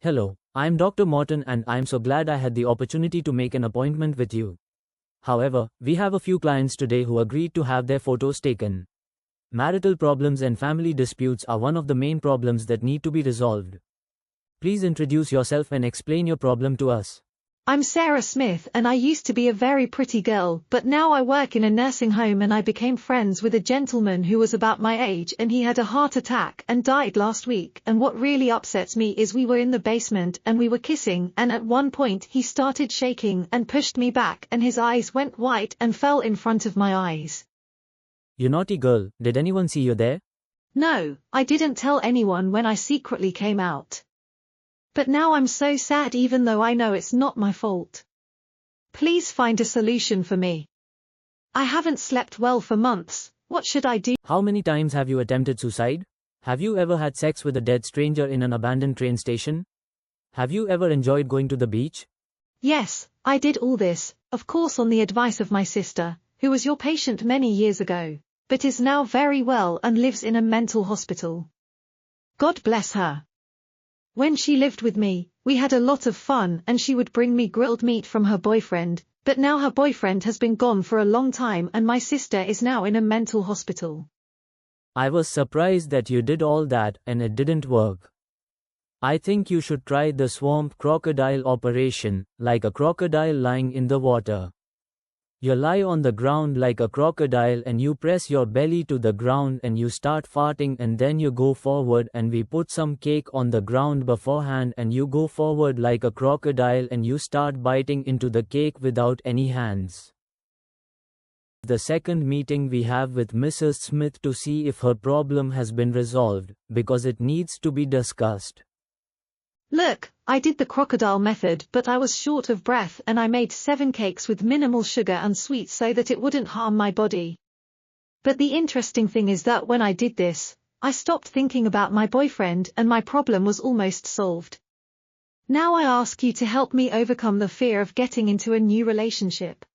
Hello, I'm Dr. Morton and I'm so glad I had the opportunity to make an appointment with you. However, we have a few clients today who agreed to have their photos taken. Marital problems and family disputes are one of the main problems that need to be resolved. Please introduce yourself and explain your problem to us. I'm Sarah Smith and I used to be a very pretty girl, but now I work in a nursing home and I became friends with a gentleman who was about my age and he had a heart attack and died last week, and what really upsets me is we were in the basement and we were kissing and at one point he started shaking and pushed me back and his eyes went white and fell in front of my eyes. You naughty girl, did anyone see you there? No, I didn't tell anyone when I secretly came out. But now I'm so sad even though I know it's not my fault. Please find a solution for me. I haven't slept well for months, what should I do? How many times have you attempted suicide? Have you ever had sex with a dead stranger in an abandoned train station? Have you ever enjoyed going to the beach? Yes, I did all this, of course on the advice of my sister, who was your patient many years ago, but is now very well and lives in a mental hospital. God bless her. When she lived with me, we had a lot of fun and she would bring me grilled meat from her boyfriend, but now her boyfriend has been gone for a long time and my sister is now in a mental hospital. I was surprised that you did all that and it didn't work. I think you should try the swamp crocodile operation, like a crocodile lying in the water. You lie on the ground like a crocodile and you press your belly to the ground and you start farting and then you go forward and we put some cake on the ground beforehand and you go forward like a crocodile and you start biting into the cake without any hands. The second meeting we have with Mrs. Smith to see if her problem has been resolved, because it needs to be discussed. Look, I did the crocodile method but I was short of breath and I made 7 cakes with minimal sugar and sweets so that it wouldn't harm my body. But the interesting thing is that when I did this, I stopped thinking about my boyfriend and my problem was almost solved. Now I ask you to help me overcome the fear of getting into a new relationship.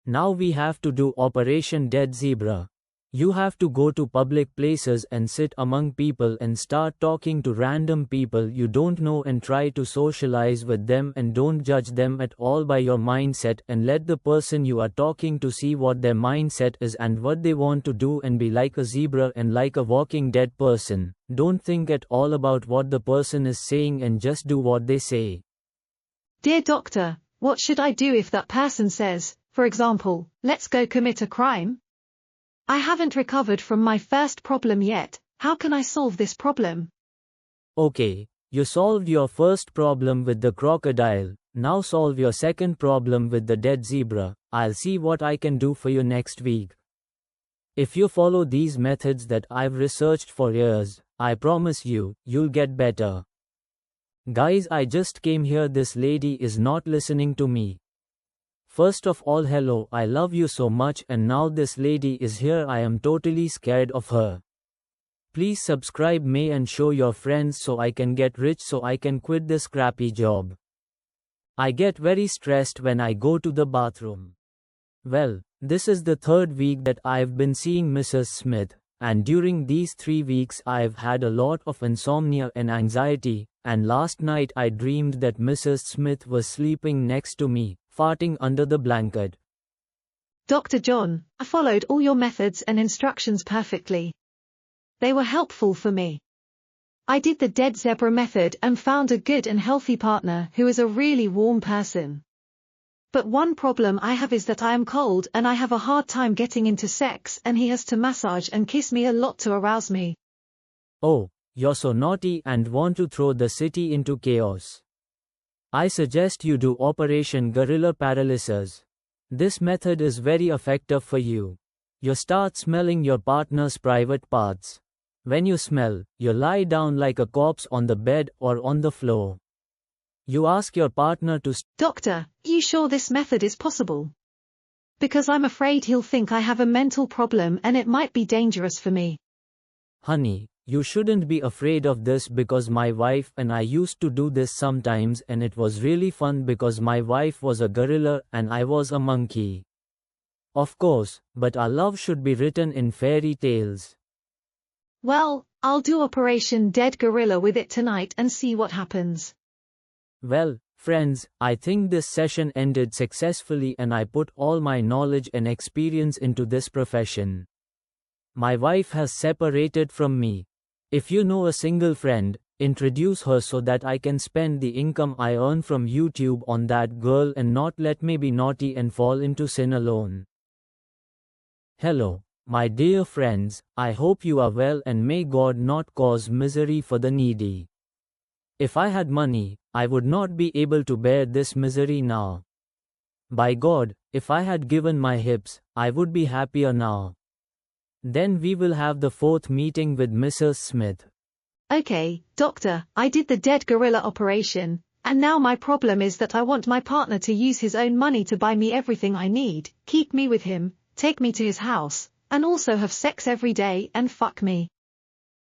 Now we have to do Operation Dead Zebra. You have to go to public places and sit among people and start talking to random people you don't know and try to socialize with them and don't judge them at all by your mindset and let the person you are talking to see what their mindset is and what they want to do and be like a zebra and like a walking dead person. Don't think at all about what the person is saying and just do what they say. Dear doctor, what should I do if that person says, for example, let's go commit a crime? I haven't recovered from my first problem yet, how can I solve this problem? Okay, you solved your first problem with the crocodile, now solve your second problem with the dead zebra. I'll see what I can do for you next week. If you follow these methods that I've researched for years, I promise you, you'll get better. Guys, I just came here, this lady is not listening to me. First of all, hello, I love you so much and now this lady is here, I am totally scared of her. Please subscribe me and show your friends so I can get rich so I can quit this crappy job. I get very stressed when I go to the bathroom. Well, this is the 3rd week that I've been seeing Mrs. Smith, and during these 3 weeks I've had a lot of insomnia and anxiety, and last night I dreamed that Mrs. Smith was sleeping next to me, farting under the blanket. Dr. John, I followed all your methods and instructions perfectly. They were helpful for me. I did the dead zebra method and found a good and healthy partner who is a really warm person. But one problem I have is that I am cold and I have a hard time getting into sex and he has to massage and kiss me a lot to arouse me. Oh, you're so naughty and want to throw the city into chaos. I suggest you do Operation Gorilla Paralysis. This method is very effective for you. You start smelling your partner's private parts. When you smell, you lie down like a corpse on the bed or on the floor. You ask your partner to Doctor, you sure this method is possible? Because I'm afraid he'll think I have a mental problem and it might be dangerous for me. Honey, you shouldn't be afraid of this because my wife and I used to do this sometimes and it was really fun because my wife was a gorilla and I was a monkey. Of course, but our love should be written in fairy tales. Well, I'll do Operation Dead Gorilla with it tonight and see what happens. Well, friends, I think this session ended successfully and I put all my knowledge and experience into this profession. My wife has separated from me. If you know a single friend, introduce her so that I can spend the income I earn from YouTube on that girl and not let me be naughty and fall into sin alone. Hello, my dear friends, I hope you are well and may God not cause misery for the needy. If I had money, I would not be able to bear this misery now. By God, if I had given my hips, I would be happier now. Then we will have the 4th meeting with Mrs. Smith. Okay, doctor, I did the dead gorilla operation, and now my problem is that I want my partner to use his own money to buy me everything I need, keep me with him, take me to his house, and also have sex every day and fuck me.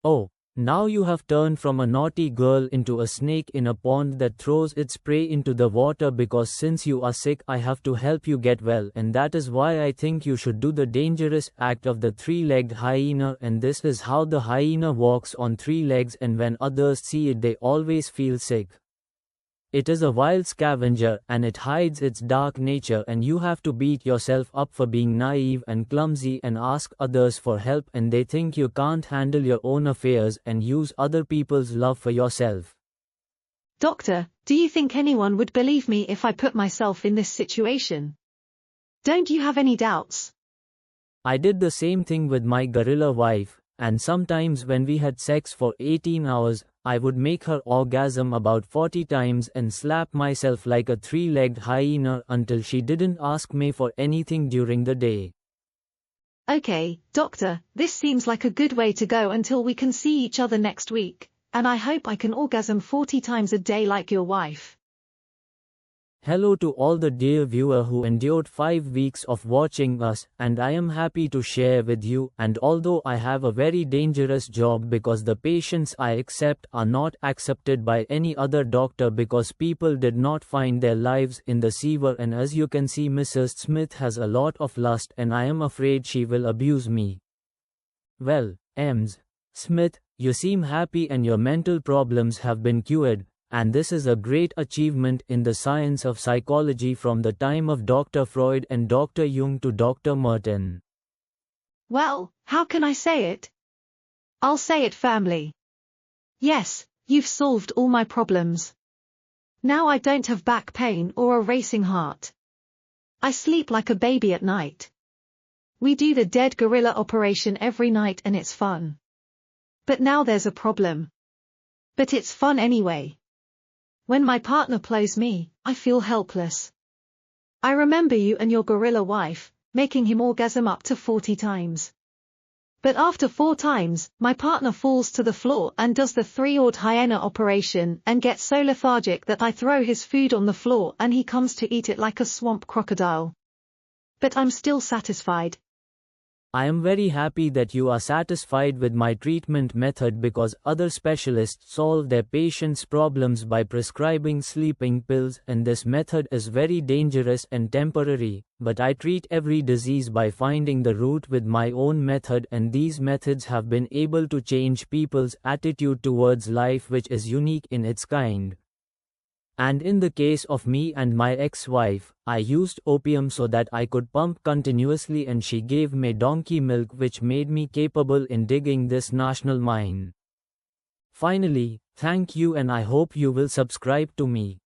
Oh, now you have turned from a naughty girl into a snake in a pond that throws its prey into the water because since you are sick I have to help you get well, and that is why I think you should do the dangerous act of the 3-legged hyena, and this is how the hyena walks on 3 legs, and when others see it they always feel sick. It is a wild scavenger and it hides its dark nature, and you have to beat yourself up for being naive and clumsy and ask others for help, and they think you can't handle your own affairs and use other people's love for yourself. Doctor, do you think anyone would believe me if I put myself in this situation? Don't you have any doubts? I did the same thing with my gorilla wife, and sometimes when we had sex for 18 hours, I would make her orgasm about 40 times and slap myself like a 3-legged hyena until she didn't ask me for anything during the day. Okay, doctor, this seems like a good way to go until we can see each other next week, and I hope I can orgasm 40 times a day like your wife. Hello to all the dear viewer who endured 5 weeks of watching us, and I am happy to share with you, and although I have a very dangerous job because the patients I accept are not accepted by any other doctor because people did not find their lives in the sewer, and as you can see Mrs. Smith has a lot of lust and I am afraid she will abuse me. Well, Ms. Smith, you seem happy and your mental problems have been cured. And this is a great achievement in the science of psychology from the time of Dr. Freud and Dr. Jung to Dr. Morton. Well, how can I say it? I'll say it firmly. Yes, you've solved all my problems. Now I don't have back pain or a racing heart. I sleep like a baby at night. We do the dead gorilla operation every night and it's fun. But now there's a problem. But it's fun anyway. When my partner plays me, I feel helpless. I remember you and your gorilla wife, making him orgasm up to 40 times. But after 4 times, my partner falls to the floor and does the 3-legged hyena operation and gets so lethargic that I throw his food on the floor and he comes to eat it like a swamp crocodile. But I'm still satisfied. I am very happy that you are satisfied with my treatment method because other specialists solve their patients' problems by prescribing sleeping pills, and this method is very dangerous and temporary, but I treat every disease by finding the root with my own method, and these methods have been able to change people's attitude towards life, which is unique in its kind. And in the case of me and my ex-wife, I used opium so that I could pump continuously, and she gave me donkey milk which made me capable in digging this national mine. Finally, thank you and I hope you will subscribe to me.